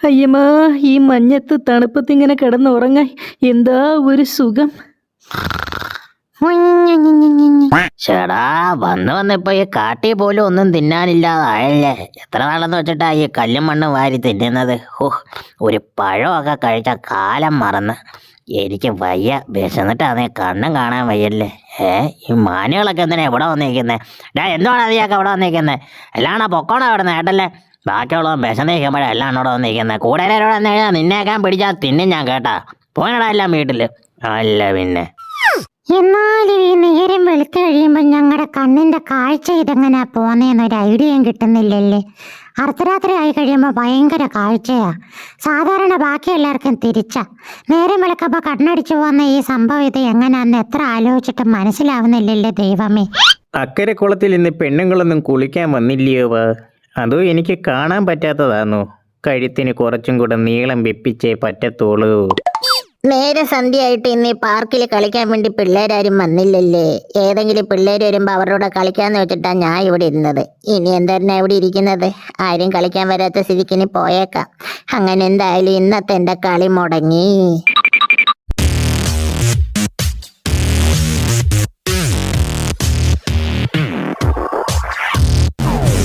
അയ്യമാ, ഈ മഞ്ഞത്ത് തണുപ്പത്തിങ്ങനെ കിടന്നുറങ്ങാൻ എന്താ ഒരു സുഖം. ചേടാ, വന്നിപ്പോ ഈ കാട്ടി പോലും ഒന്നും തിന്നാനില്ലാതായല്ലേ. എത്ര നാളെന്ന് വെച്ചിട്ടാ ഈ കല്ലും മണ്ണും വാരി തിന്നുന്നത്. ഒരു പഴമൊക്കെ കഴിച്ച കാലം മറന്ന്. എനിക്ക് വയ്യ, വിശന്നിട്ടാന്നേ കണ്ണും കാണാൻ വയ്യല്ലേ. ഈ മാനുകളൊക്കെ എന്തിനാ ഇവിടെ വന്നിരിക്കുന്നത്? എന്തുവാണ് അതിയൊക്കെ ഇവിടെ വന്നിരിക്കുന്നത്? എല്ലാം പൊക്കോണോ അവിടെ നിന്ന് കേട്ടല്ലേ. ബാക്കിയുള്ളവൻ വിശന്നിരിക്കുമ്പോഴേ എല്ലാം ഇവിടെ വന്നിരിക്കുന്നത്. കൂടുതലോടെ വന്നു കഴിഞ്ഞാൽ നിന്നേക്കാൻ പിടിച്ചാൽ തിന്നും ഞാൻ കേട്ടാ. പോയടാ എല്ലാം വീട്ടില്. അല്ല പിന്നെ. എന്നാലും ഈ നേരം വെളുത്തു കഴിയുമ്പോൾ ഞങ്ങളുടെ കണ്ണിന്റെ കാഴ്ച ഇതെങ്ങനാ പോന്നേന്നൊരു ഐഡിയയും കിട്ടുന്നില്ലല്ലേ. അർദ്ധരാത്രി ആയി കഴിയുമ്പോൾ ഭയങ്കര കാഴ്ചയാ. സാധാരണ ബാക്കി എല്ലാവർക്കും തിരിച്ചാ. നേരം വെളുക്കുമ്പോൾ കണ്ണടിച്ചു പോകുന്ന ഈ സംഭവം ഇത് എങ്ങനാന്ന് എത്ര ആലോചിച്ചിട്ട് മനസ്സിലാവുന്നില്ലല്ലേ ദൈവമേ. അക്കരെ കുളത്തിൽ ഇന്ന് പെണ്ണുങ്ങളൊന്നും കുളിക്കാൻ വന്നില്ലയോ? അതോ എനിക്ക് കാണാൻ പറ്റാത്തതാണോ? കഴുത്തിന് കുറച്ചും കൂടെ നീളം വെപ്പിച്ചേ പറ്റത്തുള്ളൂ. നേരെ സന്ധ്യയായിട്ട് ഇന്ന് ഈ പാർക്കിൽ കളിക്കാൻ വേണ്ടി പിള്ളേരാരും വന്നില്ലല്ലേ. ഏതെങ്കിലും പിള്ളേർ വരുമ്പോൾ അവരോട് കളിക്കാന്ന് വെച്ചിട്ടാ ഞാൻ ഇവിടെ ഇരുന്നത്. ഇനി എന്തായിരുന്നു ഇവിടെ ഇരിക്കുന്നത്? ആരും കളിക്കാൻ വരാത്ത സ്ഥിതിക്ക് ഇനി പോയേക്കാം. അങ്ങനെ എന്തായാലും ഇന്നത്തെ എൻ്റെ കളി മുടങ്ങി.